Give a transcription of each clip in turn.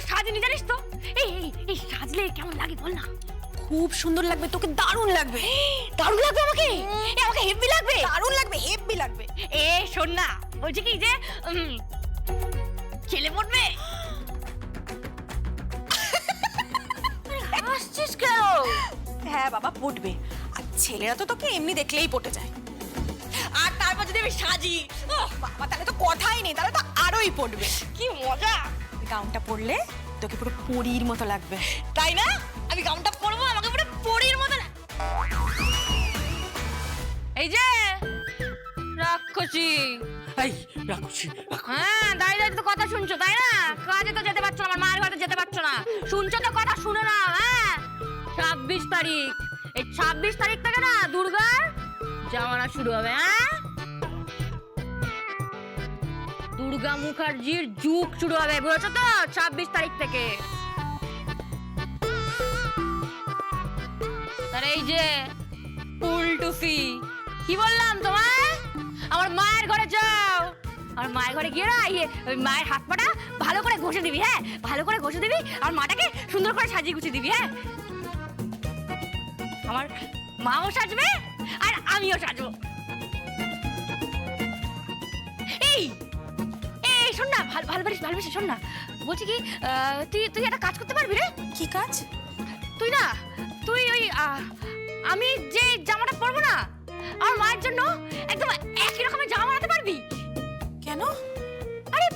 সাজিনি জানিস তো। এই এই এই সাজলে কেমন লাগে বল না। খুব সুন্দর লাগবে, তোকে দারুণ লাগবে। দারুণ লাগবে আমাকে, আমাকে হেভি লাগবে, দারুণ লাগবে, হেভি লাগবে। শোন না, বলছি কি যে ছেলে পড়বে। হাসছিস কেন? হ্যাঁ বাবা, পটবে। আর ছেলেরা তো তোকে এমনি দেখলেই পটে যায়। আর তারপর যদি আমি সাজি, বাবা তাহলে তো কথাই নেই, তাহলে তো আরোই পটবে। কি মজা। গাউনটা পরলে তোকে পুরো পরীর মতো লাগবে। তাই না? আমি গাউনটা পরবো, আমাকে পুরো পরীর মতো এই যে রাক্ষসী। এই রাক্ষসী, হ্যাঁ, দাঁড়িয়ে দাঁড়িয়ে তো কথা শুনছো তাই না? কাজে তো যেতে পারছো না, আমার মায়ের ঘরে যেতে পারছো না। শুনছো তো, কথা শুনে না। হ্যাঁ, 26 তারিখ, এই 26 তারিখ থেকে না দুর্গার জামানা শুরু হবে। হ্যাঁ, দুর্গা মুখার্জির যুগ শুরু হবে, বুঝেছো তো? 26 তারিখ থেকে। আরে এই যে উল্টুফি, কি বললাম তোমায়? আমার মায়ের ঘরে যাও, আর মায়ের ঘরে গিয়ে না ওই মায়ের হাত পাটা ভালো করে ঘষে দিবি। হ্যাঁ, ভালো করে ঘষে দিবি, আর মাটাকে সুন্দর করে সাজিয়ে গুছিয়ে দিবি। হ্যাঁ, আমার মাও সাজবে আর আমিও সাজবো। এই এই শোন না, ভালোবেসে শোন না, বলছি কি তুই একটা কাজ করতে পারবি রে? কি কাজ? তুই ওই আমি যে জামাটা পরবো না, আমার মায়ের জন্য একদম একই রকমের জামা বানাতে পারবি? কেন? আরে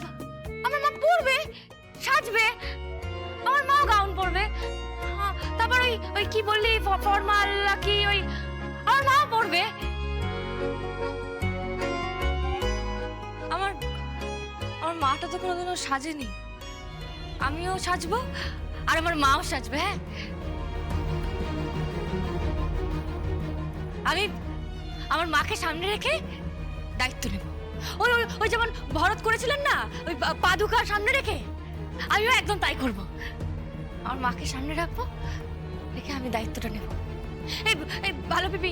আমার মা পরবে, সাজবে, আমার মাও গাউন পরবে, তারপর ওই কি বললি ফর্মাল কি, ওই আমার মাও পরবে। আমার মাটা তো কোনোদিনও সাজেনি, আমিও সাজবো আর আমার মাও সাজবে। হ্যাঁ, আমি আমার মাকে সামনে রেখে দায়িত্ব নেব। ওই ওই ওই যেমন ভরত করেছিলেন না, ওই পাদুকার সামনে রেখে আমিও একদম তাই করব। আমার মাকে সামনে রাখবো, রেখে আমি দায়িত্বটা নেব। এই ভালো পিপি,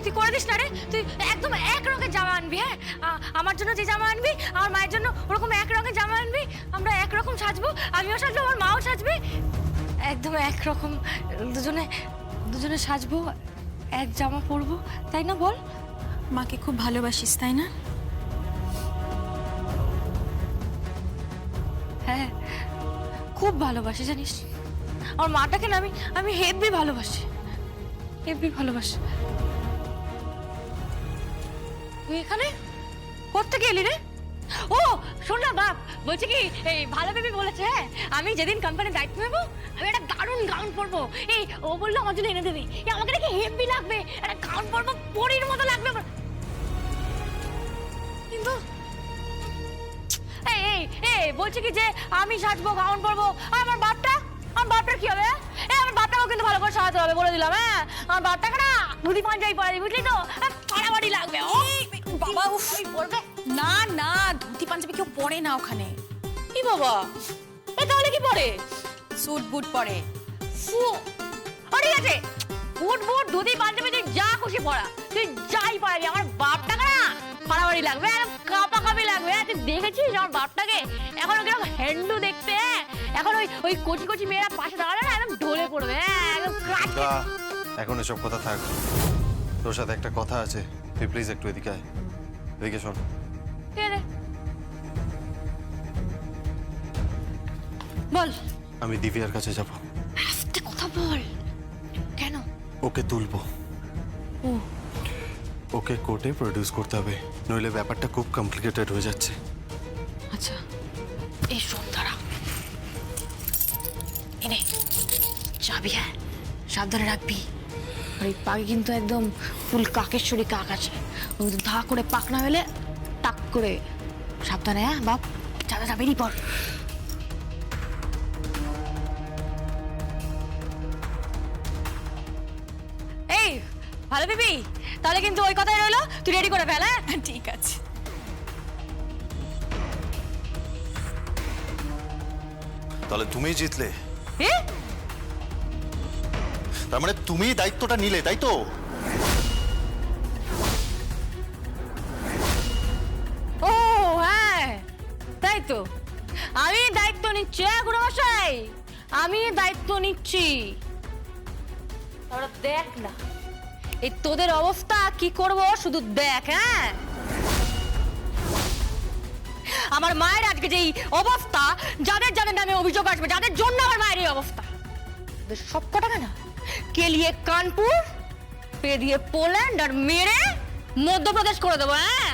তুই করে দিস না রে। তুই একদম এক রঙের জামা আনবি। হ্যাঁ, আমার জন্য যে জামা আনবি, আমার মায়ের জন্য ওরকম এক রঙের জামা আনবি। আমরা একরকম সাজবো, আমিও সাজবো, আমার মাও সাজবে, একদম একরকম দুজনে সাজবো, এক জামা পরবো, তাই না বল? মাকে খুব ভালোবাসিস তাই না? হ্যাঁ, খুব ভালোবাসি জানিস। আমার মাটাকে না আমি হেব্বি ভালোবাসি, হেব্বি ভালোবাসি। তুই এখানে কোত্থেকে এলি রে? ও শোন না বাপ, বলছি কি, এই ভালো বেবি বলেছে, হ্যাঁ আমি যেদিন কোম্পানির দায়িত্ব নেবো আমি একটা দারুণ গাউন পরবো। এই ও বললো আমার জন্য এনে দেবে, আমাকে নাকি হেব্বি লাগবে, একটা গাউন পরবো, পরীর মতো লাগবে। কিন্তু এই এই এই বলছি কি যে আমি সাজবো, গাউন পরবো, আর আমার বাপটার কি হবে? আমার বাপটাকেও কিন্তু ভালো করে সাজাতে হবে, বলে দিলাম। হ্যাঁ, আমার বাপটাকে না ধুতি পাঞ্জাবি পরে দিই, বুঝলি তো? ফাড়াফাড়ি লাগবে। ও বাবা, উফ, পরবে না না, ধুতি পাঞ্জাবি কেউ পরে না ওখানে। কি বাবা, তাহলে কি পরে? স্যুট বুট পরে। ঠিক আছে, বুট ধুতি পাঞ্জাবি তুই যা খুশি পরা, তুই যাই পরাবি, আমার বাপটাকে না ফাড়াফাড়ি লাগবে, কাঁপাকাঁপি লাগবে। তুই দেখেছিস আমার বাপটাকে এখন কিরকম হ্যান্ডু দেখতে? এখন ওই কচি কচি মেয়েরা পাশে দাঁড়ালে না একদম ঢলে পড়বে। একদম এখন এসব কথা থাক, তোর সাথে একটা কথা আছে, তুই প্লিজ একটু এদিকে আয়, এদিকে শোন। বল। আমি দিব্যার কাছে যাব। আস্তে কথা বল। কেন? ওকে তুলবো, ওকে কোর্টে প্রডিউস করতে হবে, নইলে ব্যাপারটা খুব কমপ্লিকেটেড হয়ে যাচ্ছে। আচ্ছা, এই শোন, দাঁড়া, এনে যাবি। হ্যাঁ, সাবধানে রাখবি। আর এই পাকে কিন্তু একদম ফুল কাকেশ্বরী কাক আছে, ওই ধা করে পাক না হলে টাক করে সাবধানে। হ্যাঁ বাপ, যা বেরিয়ে পড়। এই ভালো বেবি, তাহলে কিন্তু ওই কথাই রইলো, তুই রেডি করে ফেল। হ্যাঁ ঠিক আছে। তাহলে তুমি জিতলে, তার মানে তুমি দায়িত্বটা নিলে, তাই তো? ও হ্যাঁ, তাই তো। আমি দায়িত্ব নিচ্ছি, গুরুমশাই, আমি দায়িত্ব নিচ্ছি। তোরা দেখ না এই তোদের অবস্থা কি করব, শুধু দেখ। হ্যাঁ, আমার মায়ের আজকে যে অবস্থা, যাদের যাদের নামে অভিযোগ আসবে, যাদের জন্য আমার মায়ের এই অবস্থা, সব কটাকে না কেলিয়ে কানপুর, পে দিয়ে পোল্যান্ড আর মেরে মধ্যপ্রদেশ করে দেবো। হ্যাঁ,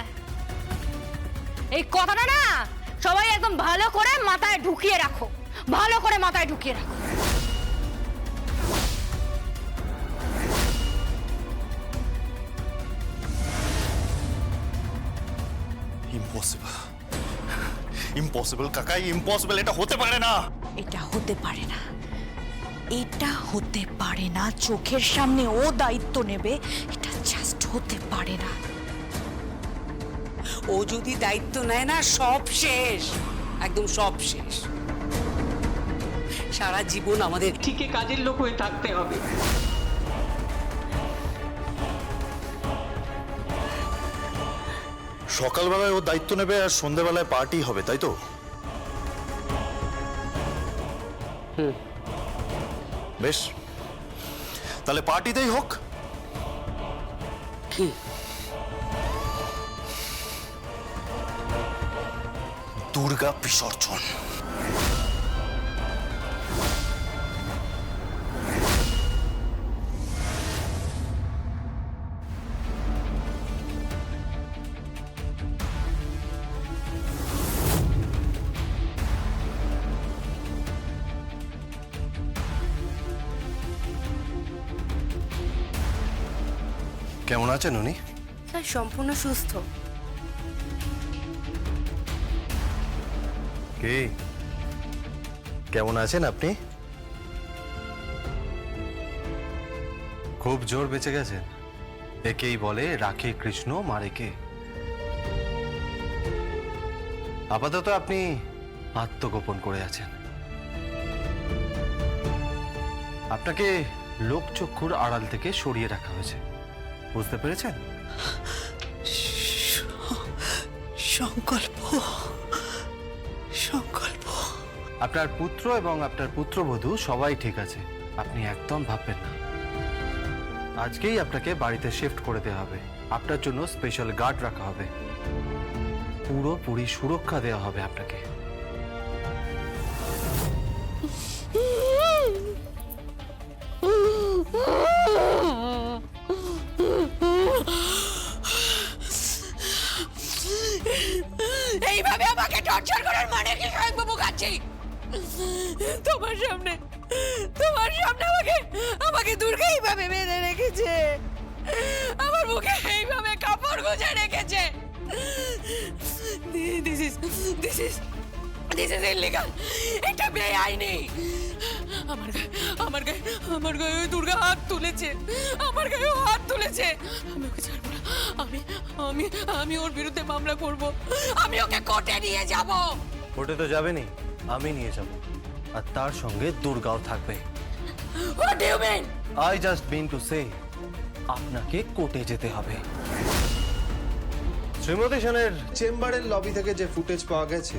এই কথাটা না সবাই একদম ভালো করে মাথায় ঢুকিয়ে রাখো, ভালো করে মাথায় ঢুকিয়ে রাখো। ইম্পসিবল, ইম্পসিবল কাকা, ইম্পসিবল। এটা হতে পারে না। এটা হতে পারে না, এটা হতে পারে না। চোখের সামনে ও দায়িত্ব নেবে, এটা জাস্ট হতে পারে না। ও যদি দায়িত্ব নেয় না, সব শেষ, একদম সব শেষ। সারা জীবন আমাদের ঠিকই কাজের লোক হয়ে থাকতে হবে। সকালবেলায় ও দায়িত্ব নেবে আর সন্ধ্যেবেলায় পার্টি হবে, তাই তো? বেশ, তাহলে পার্টিতেই হোক। কি দুর্গা বিসর্জন। কেমন আছেন উনি? স্যার সম্পূর্ণ সুস্থ। কে কেমন আছেন আপনি? খুব জোর বেঁচে গেছেন। একেই বলে রাখে কৃষ্ণ মারে কে। আপাতত আপনি আত্মগোপন করে আছেন। আপনাকে লোকচক্ষুর আড়াল থেকে সরিয়ে রাখা হয়েছে, বুঝতে পেরেছেন? সংকল্প, সংকল্প। আপনার পুত্র এবং আপনার পুত্রবধূ সবাই ঠিক আছে, আপনি একদম ভাববেন না। আজকেই আপনাকে বাড়িতে শিফট করে দেওয়া হবে। আপনার জন্য স্পেশাল গার্ড রাখা হবে, পুরোপুরি সুরক্ষা দেওয়া হবে আপনাকে। এইভাবে আমাকে টর্চার করার মানে কি স্বয়ংবাবু মুখার্জি? তোমার সামনে আমাকে আমাকে দুর্গা এইভাবে বেঁধে রেখেছে, আমার মুখে এইভাবে কাপড় গুঁজে রেখেছে। দিস ইজ ইল্লিগাল, এটা বেআইনি। আমার গায়ে ওই দুর্গা হাত তুলেছে, আমার গায়ে হাত তুলেছে। আমি ওকে ছাড়বো না, আমি ওর বিরুদ্ধে মামলা করব, আমি ওকে কোর্টে নিয়ে যাব। কোর্টে তো যাবেনই, আমি নিয়ে যাব, আর তার সঙ্গে দুর্গাও থাকবে। What do you mean? I just mean to say আপনাকে কোর্টে যেতে হবে। শ্রীমতী সেনের চেম্বারের লবি থেকে যে ফুটেজ পাওয়া গেছে,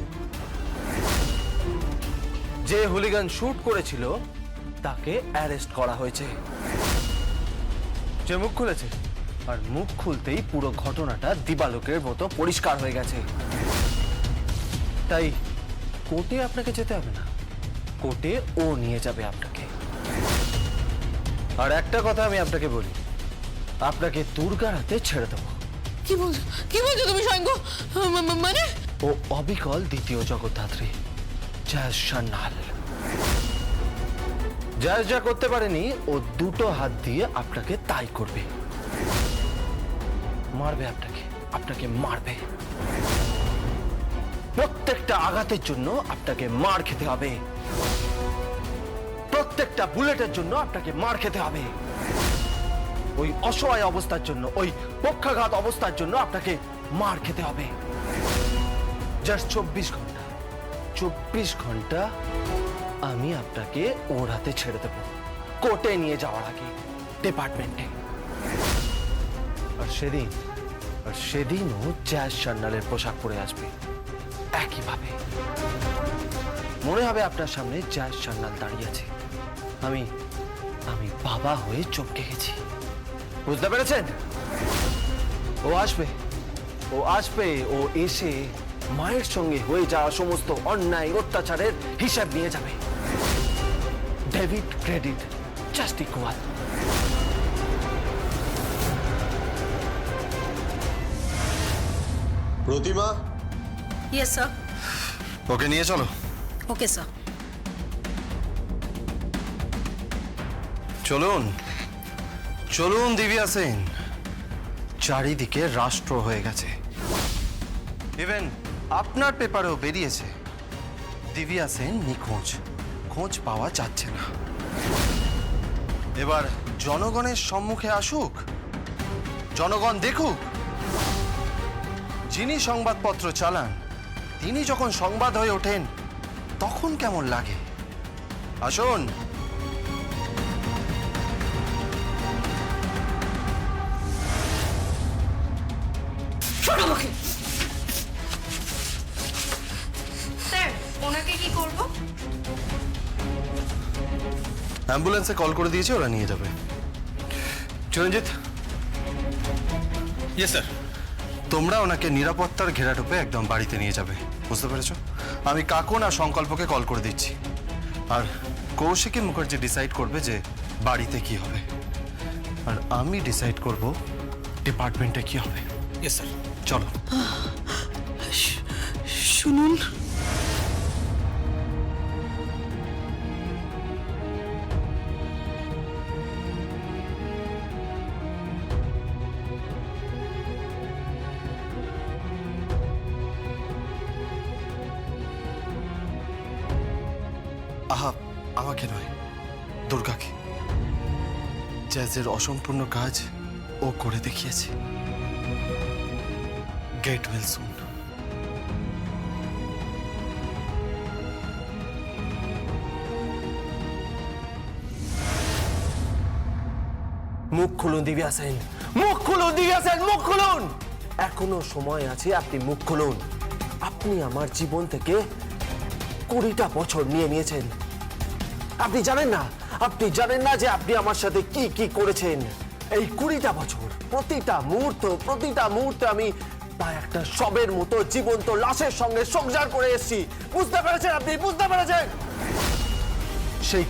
যে হুলিগান শুট করেছিল তাকে অ্যারেস্ট করা হয়েছে। যে মুখ খুলেছে, আর মুখ খুলতেই পুরো ঘটনাটা দিবালোকের মতো পরিষ্কার হয়ে গেছে। তাই কোর্টে আপনাকে যেতে হবে না, কোর্টে ও নিয়ে যাবে আপনাকে। আর একটা কথা আমি আপনাকে বলি, আপনাকে দুর্গার হাতে ছেড়ে দেবো। কি বলছো তুমি স্বয়ং? মানে ও অবিকল দ্বিতীয় জগদ্ধাত্রী জায়াস সান্যাল। জায়াস যা করতে পারেনি, ও দুটো হাত দিয়ে আপনাকে তাই করবে। মারবে আপনাকে মারবে। প্রত্যেকটা আঘাতের জন্য আপনাকে মার খেতে হবে, প্রত্যেকটা বুলেটের জন্য আপনাকে মার খেতে হবে। ওই অসহায় অবস্থার জন্য, ওই পক্ষাঘাত অবস্থার জন্য আপনাকে মার খেতে হবে। জাস্ট 24 ঘন্টা আমি আপনাকে ওর হাতে ছেড়ে দেব, কোর্টে নিয়ে যাওয়ার আগে, ডিপার্টমেন্টে। আর সেদিনও জায়াস সান্যালের পোশাক পরে আসবে একইভাবে। মনে হবে আপনার সামনে জয় সান্যাল দাঁড়িয়ে আছে। আমি আমি বাবা হয়ে চমকে গেছি, বুঝতে পেরেছেন? ও আসবে, ও আসবে, ও এসে মায়ের সঙ্গে হয়ে যাওয়া সমস্ত অন্যায় অত্যাচারের হিসাব নিয়ে যাবে। Debit credit just equal. Pratima, yes sir. Okay নিয়ে চলো। Okay sir. চলুন চলুন দিব্যা সেন। চারিদিকে রাষ্ট্র হয়ে গেছে, ইভেন আপনার পেপারেও বেরিয়েছে দিব্যা সেন নিখোঁজ, খোঁজ পাওয়া যাচ্ছে না। এবার জনগণের সম্মুখে আসুক, জনগণ দেখুক। যিনি সংবাদপত্র চালান তিনি যখন সংবাদ হয়ে ওঠেন তখন কেমন লাগে। আসুন। স্যার, ওনাকে কি করব? অ্যাম্বুলেন্সে কল করে দিয়েছে, ওরা নিয়ে যাবে। চিরঞ্জিত, ইয়েস স্যার। তোমরা ওনাকে নিরাপত্তার ঘেরাটোপে একদম বাড়িতে নিয়ে যাবে, বুঝতে পেরেছো? আমি কাকুন আর সংকল্পকে কল করে দিচ্ছি, আর কৌশিকী মুখার্জি ডিসাইড করবে যে বাড়িতে কি হবে, আর আমি ডিসাইড করব ডিপার্টমেন্টে কি হবে। Yes sir. চলো। শুনুন, আহা, আমাকে নয়, দুর্গাকে। জ্যাজের অসম্পূর্ণ কাজ ও করে দেখিয়েছে। Get well soon. মুখ খুলুন দিব্যা সেন, মুখ খুলুন দিব্যা সেন, মুখ খুলুন। এখনো সময় আছে, আপনি মুখ খুলুন। আপনি আমার জীবন থেকে 20টা বছর নিয়ে নিয়েছেন। আপনি জানেন না, আপনি জানেন না যে আপনি আমার সাথে কি কি করেছেন। এই 20টা বছর প্রতিটা মুহূর্তে আমি প্রায় একটা শবের মতো জীবন্ত লাশের সঙ্গে সংসার করে এসেছি, বুঝতে পেরেছেন? আপনি বুঝতে পেরেছেন? সেই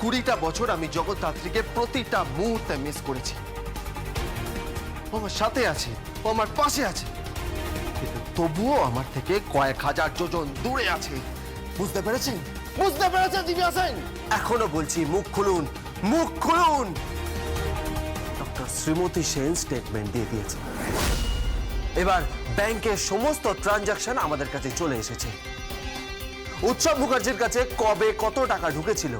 20টা বছর আমি জগদ্ধাত্রীকে প্রতিটা মুহূর্তে মিস করেছি। ও আমার সাথে আছে, ও আমার পাশে আছে, কিন্তু তবুও আমার থেকে কয়েক হাজার যোজন দূরে আছে, বুঝতে পেরেছেন? বুঝতে পেরেছেন দিব্যা সেন? এখনো বলছি, মুখ খুলুন, মুখ খুলুন। ডক্টর শ্রীমতী সেন স্টেটমেন্ট দিয়ে দিয়েছে। এবার ব্যাংকের সমস্ত ট্রানজাকশন আমাদের কাছে চলে এসেছে। উৎসব মুখার্জির কাছে কবে কত টাকা ঢুকেছিল,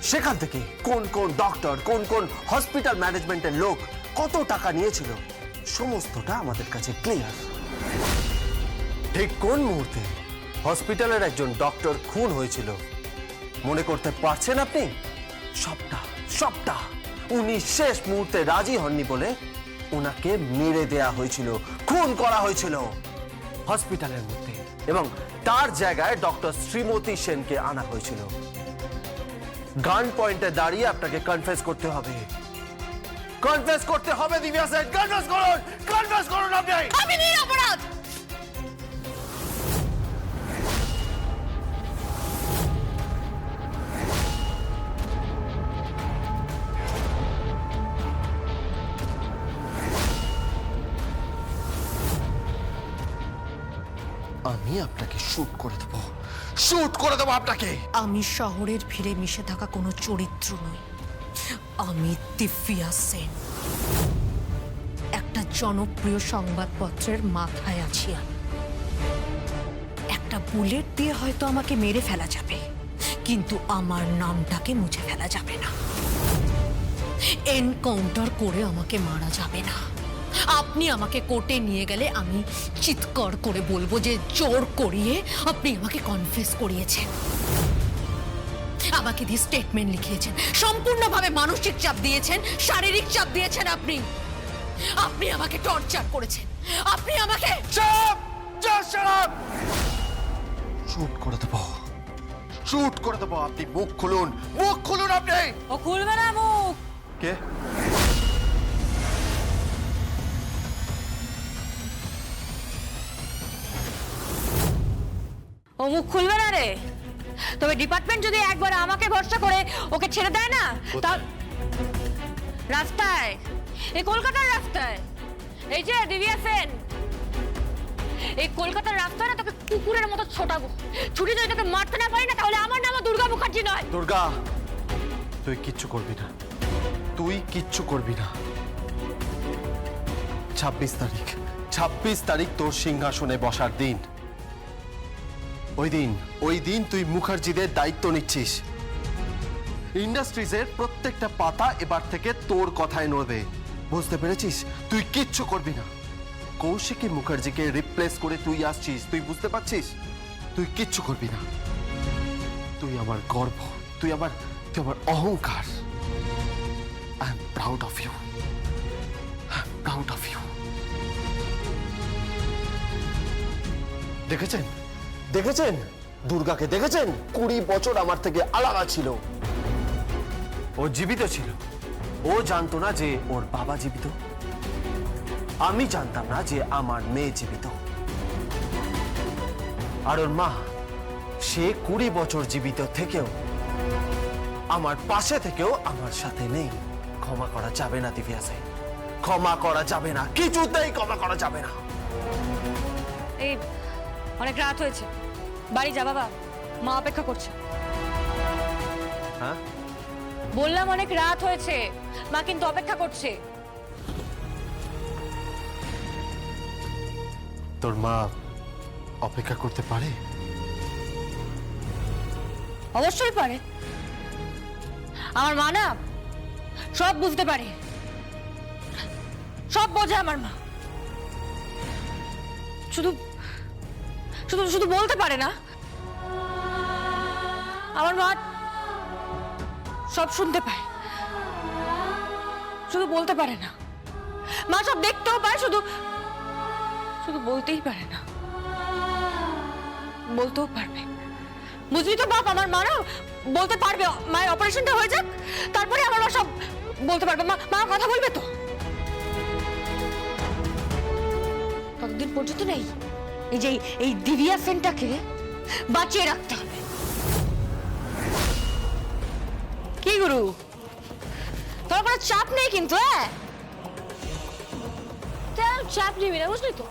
সেখান থেকে কোন কোন ডক্টর, কোন কোন হসপিটাল ম্যানেজমেন্টের লোক কত টাকা নিয়েছিল, সমস্তটা আমাদের কাছে ক্লিয়ার। ঠিক কোন মুহূর্তে হসপিটালের একজন ডক্টর খুন হয়েছিল মনে করতে পারছেন আপনি? সবটা সবটা উনি শেষ মুহূর্তে রাজি হননি বলে ওনাকে মেরে দেয়া হয়েছিল, খুন করা হয়েছিল হসপিটালের মধ্যে, এবং তার জায়গায় ডক্টর শ্রীমতী সেনকে আনা হয়েছিল। গান পয়েন্টে দাঁড়িয়ে আপনাকে কনফেস করতে হবে, কনফেস করতে হবে দিব্যা সেন, কনফেস করুন, কনফেস করুন আপনি। আমি নিরপরাধ। আমি আপনাকে শুট করে দেবো, শুট করে দেবো আপনাকে। আমি শহরের ভিড়ে মিশে থাকা কোনো চরিত্র নই। আমি দিব্যা সেন, একটা জনপ্রিয় সংবাদপত্রের মাথায় আছি আমি। একটা বুলেট দিয়ে হয়তো আমাকে মেরে ফেলা যাবে, কিন্তু আমার নামটাকে মুছে ফেলা যাবে না। এনকাউন্টার করে আমাকে মারা যাবে না। আপনি আমাকে কোর্টে নিয়ে গেলে আমি চিৎকার করে বলবো যে জোর করিয়ে আপনি আমাকে কনফেস করিয়েছেন, আমাকে দিয়ে স্টেটমেন্ট লিখিয়েছেন, সম্পূর্ণভাবে মানসিক চাপ দিয়েছেন, শারীরিক চাপ দিয়েছেন। আপনি আপনি আমাকে টর্চার করেছেন, আপনি আমাকে চুপ! Just shut up! শুট করে দেবো, শুট করে দেবো। আপনি মুখ খুলুন, মুখ খুলুন আপনি। ও খুলবে না মুখ। কে? ও মুখ খুলবে না রে। তবে ডিপার্টমেন্ট যদি একবার আমাকে ভরসা করে ওকে ছেড়ে দেয় না, তা রাস্তায়, এই কলকাতার রাস্তায়, এই যে দিব্যা সেন, এই কলকাতার রাস্তায় না তোকে কুকুরের মতো ছোটাবো। ছুটি যদি তোকে মারতে না পারি না, তাহলে আমার নামও দুর্গা মুখার্জি নয়। দুর্গা, তুই কিচ্ছু করবি না, তুই কিচ্ছু করবি না। 26 তারিখ তোর সিংহাসনে বসার দিন। ওই দিন তুই মুখার্জিদের দায়িত্ব নিচ্ছিস। ইন্ডাস্ট্রিজের প্রত্যেকটা পাতা এবার থেকে তোর কথায় নড়বে, বুঝতে পেরেছিস? তুই কিচ্ছু করবি না। কৌশিকী মুখার্জিকে রিপ্লেস করে তুই আসছিস, তুই বুঝতে পারছিস? তুই কিচ্ছু করবি না। তুই আমার গর্ব, তুই আমার অহংকার। I am proud of you, proud of you. দেখেছেন দুর্গাকে দেখেছেন? 20 বছর আমার থেকে আলাদা ছিল। ও জীবিত ছিল, ও জানতো না যে ওর বাবা জীবিত। আমি জানতাম না যে আমার মেয়ে জীবিত। আর ওর মা, সে 20 বছর জীবিত থেকেও, আমার পাশে থেকেও আমার সাথে নেই। ক্ষমা করা যাবে না দিব্যা সেন, ক্ষমা করা যাবে না, কিছুতেই ক্ষমা করা যাবে না। এই অনেক রাত হয়েছে, বাড়ি যা বাবা, মা অপেক্ষা করছে। হ্যাঁ, বললাম অনেক রাত হয়েছে, মা কিন্তু অপেক্ষা করছে। তোর মা অপেক্ষা করতে পারে? অবশ্যই পারে। আমার মা না সব বুঝতে পারে, সব বোঝে আমার মা। শুধু শুধু শুধু বলতে পারে না। আমার মা সব শুনতে পায়, শুধু বলতে পারে না। মা সব দেখতেও পায়, শুধু শুধু বলতেই পারে না। বলতেও পারবে, বুঝলি তো বাপ? আমার মা না বলতে পারবে, মায়ের অপারেশনটা হয়ে যাক, তারপরে আমার মা সব বলতে পারবে। মা কথা বলবে তো? ততদিন পর্যন্ত নেই, এই যে এই দিব্যা সেনটাকে বাঁচিয়ে রাখতে হবে। কি গুরু, তোর কোনো চাপ নেই কিন্তু? হ্যাঁ, চাপ নিবি না, বুঝলি তো?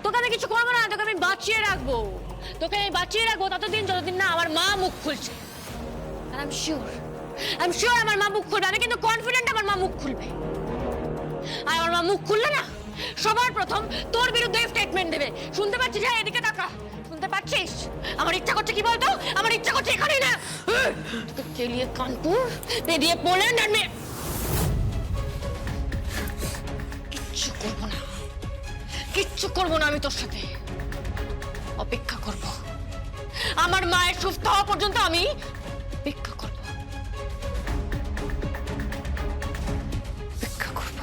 তোকে আমি কিছু করবো না, তোকে আমি বাঁচিয়ে রাখবো। তোকে আমি বাঁচিয়ে রাখবো ততদিন যতদিন না আমার মা মুখ খুলছে। আই এম শিওর আমার মা মুখ খুলবে। আমি কিন্তু কনফিডেন্ট আমার মা মুখ খুলবে। আর আমার মা মুখ খুললে না, সবার প্রথম তোর বিরুদ্ধে স্টেটমেন্ট দেবে। শুনতে পাচ্ছিস? হ্যাঁ, এদিকে তাকা, শুনতে পাচ্ছিস? আমার ইচ্ছা করছে কি বলতো, আমার ইচ্ছা করছে এখানে না, তোকে কেলিয়ে কানপুর, পেরিয়ে পোল্যান্ড, আর কিচ্ছু করবো না, কিচ্ছু করবো না। আমি তোর সাথে অপেক্ষা করব। আমার মায়ের সুস্থ হওয়া পর্যন্ত আমি অপেক্ষা করব, অপেক্ষা করব।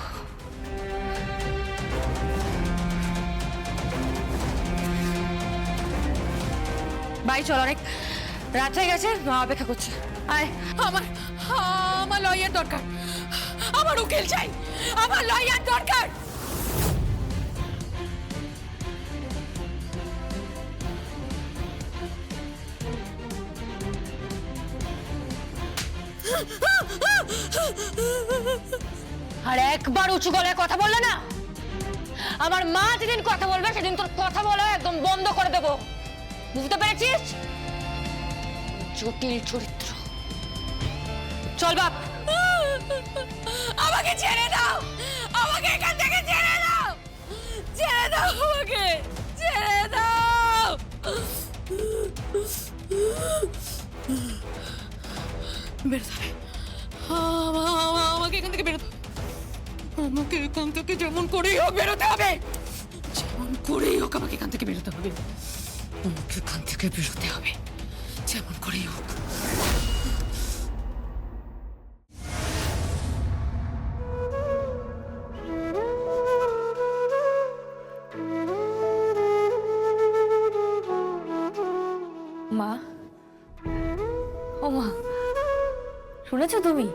বাড়ি চল, অনেক রাত হয়ে গেছে, মা অপেক্ষা করছে। আয়। আমার লয়ার দরকার, আমার উকিল চাই, আমার লয়ার দরকার। আর একবার উঁচু গলায় কথা বললে না, আমার মা যেদিন কথা বলবে সেদিন তোর কথা বলা একদম বন্ধ করে দেবো, বুঝতে পেরেছিস? জটিল চরিত্র। চল বাপ। আমাকে ছেড়ে দাও, আমাকে এখান থেকে ছেড়ে দাও, ছেড়ে দাও, আমাকে ছেড়ে দাও। বেরোতে হবে, আমাকে এখান থেকে বেরোতে, আমাকে এখান থেকে যেমন করেই হোক বেরোতে হবে, যেমন করেই হোক আমাকে এখান থেকে বেরোতে হবে, আমাকে এখান থেকে বেরোতে হবে, যেমন করেই হোক। মা, ও মা, শুনেছো তুমি?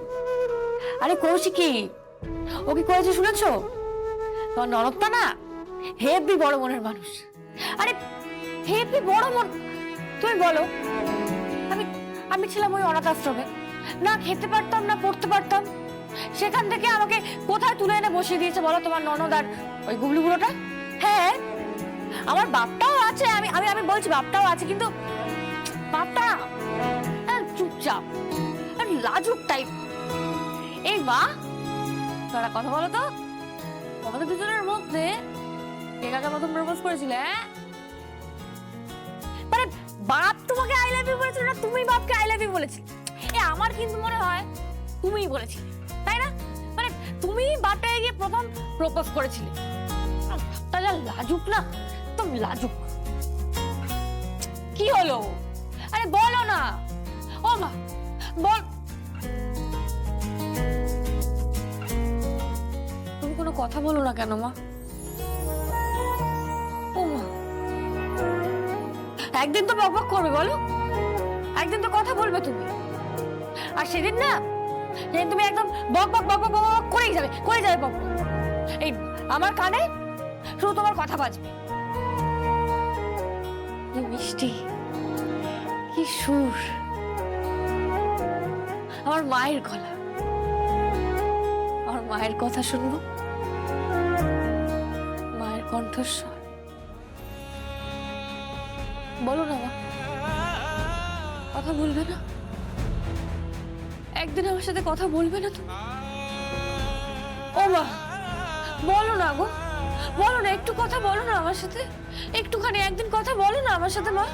আরে কৌশিকী, ও কি করেছে শুনেছো? তোমার ননদটা না হেব্বি বড় মনের মানুষ। আরে হেব্বি বড় মন। তুমি বলো, আমি আমি ছিলাম ওই অনাথ আশ্রমে, না খেতে পারতাম না পড়তে পারতাম, সেখান থেকে আমাকে কোথায় তুলে এনে বসিয়ে দিয়েছে বলো তোমার ননদ আর ওই গুবলু বুড়োটা। হ্যাঁ, আমার বাপটাও আছে, আমি আমি আমি বলছি বাপটাও আছে, কিন্তু বাপটা চুপচাপ আর লাজুক টাইপ। এই মা, তোরা কথা বলো তো, আমাদের দুজনের মধ্যে কে কাকে প্রথম প্রপোজ করেছিলে? মানে বাপ তোমাকে আই লাভ ইউ বলেছিল না তুমি বাপকে আই লাভ ইউ বলেছিলে? আমার কিন্তু মনে হয় তুমিই বলেছিলে, তাই না? মানে তুমি বাপটাকে গিয়ে প্রথম প্রপোজ করেছিলে। বাপটা যা লাজুক না, একদম লাজুক। কি হলো? আরে বলো না। ও মা বল। তুমি কোনো কথা বলো না কেন মা? ও মা, একদিন তো বকবক করবে বলো, একদিন তো কথা বলবে তুমি। আর সেদিন না, যেদিন তুমি একদম বকবক বকবক বকবক করেই যাবে বক। এই আমার কানে শুধু তোমার কথা বাজবে। কি মিষ্টি, কি সুর, আমার মায়ের গলা। আমার মায়ের কথা শুনবো, মায়ের কণ্ঠস্বর। বলো না মা, কথা বলবে না? একদিন আমার সাথে কথা বলবে না তুমি? ও মা, বলো না গো, বলো না, একটু কথা বলো না আমার সাথে, একটুখানি একদিন কথা বলো না আমার সাথে মা।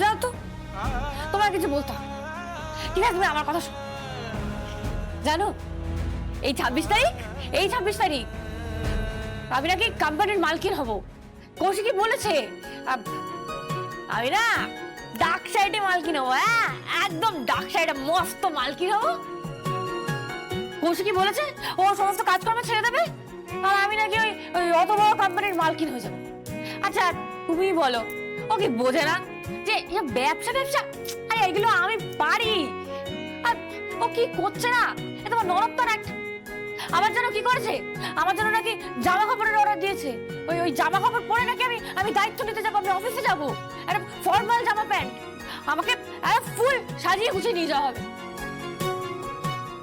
যাও তো, তোমার কিছু বলতে হবে। ঠিক আছে, তুমি আমার কথা শোনো। জানো এই 26 তারিখ, এই 26 তারিখ আমি নাকি কোম্পানির মালকিন হব। কৌশিকী বলেছে আমি না ডার্ক সাইডে মালকিন হবো। হ্যাঁ, একদম ডার্ক সাইডে মস্ত মালকিন হবো। কৌশিকী বলেছে ও সমস্ত কাজকর্ম ছেড়ে দেবে, আর আমি নাকি ওই অত বড় কোম্পানির মালকিন হয়ে যাবো। আচ্ছা তুমি বলো, ও কি বোঝে না যে ব্যবসা ব্যবসা আরে এগুলো আমি পারি? আর ও কি করছে না, এ তোমার নরম একটা। আমার জন্য কি করেছে? আমার জন্য নাকি জামা কাপড়ের অর্ডার দিয়েছে। ওই জামা কাপড় পরে নাকি আমি দায়িত্ব নিতে যাবো, আমি অফিসে যাবো। একটা ফর্মাল জামা প্যান্ট আমাকে ফুল সাজিয়ে গুছিয়ে নিয়ে যাওয়া হবে।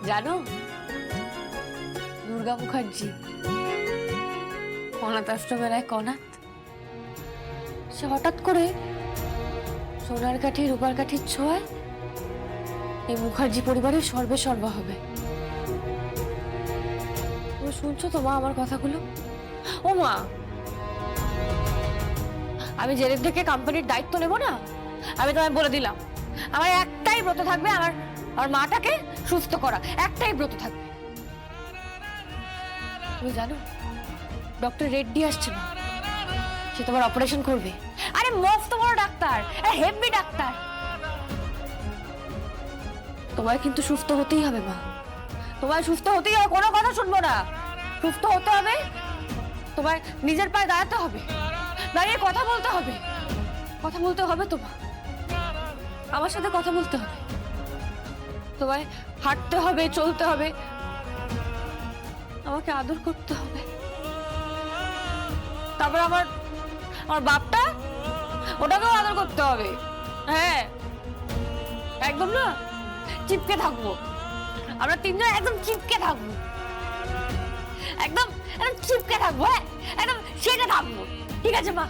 জানো দুর্গা মুখার্জি অনাথ আশ্রমের এক অনাথ, সে হঠাৎ করে সোনার কাঠি রূপার কাঠির ছোঁয়ায় এই মুখার্জি পরিবারের সর্বে সর্বা হবে। তুমি শুনছো তো মা আমার কথাগুলো? ও মা, আমি যেদিন থেকে কোম্পানির দায়িত্ব নেব না, আমি তোমায় বলে দিলাম আমার একটাই ব্রত থাকবে, আমার মাটাকে সুস্থ করা, একটাই ব্রত থাকবে। তুমি জানো ডক্টর রেড্ডি আসছে না, সে তোমার অপারেশন করবে। আরে মস্ত বড় ডাক্তার, হেভি ডাক্তার। তোমায় কিন্তু সুস্থ হতেই হবে মা, তোমায় সুস্থ হতেই হবে, কোনো কথা শুনবো না। সুস্থ হতে হবে, তোমায় নিজের পায়ে দাঁড়াতে হবে, দাঁড়িয়ে কথা বলতে হবে। কথা বলতে হবে তোমার, আমার সাথে কথা বলতে হবে, তোমায় হাঁটতে হবে, চলতে হবে, আমাকে আদর করতে হবে। তারপর আমার বাপটা, ওটাকেও আদর করতে হবে। হ্যাঁ, একদম না চিপকে থাকবো, আমরা তিনজন একদম চিপকে থাকবো, একদম একদম চিপকে থাকবো। হ্যাঁ, একদম সেটা থাকবো। ঠিক আছে মা?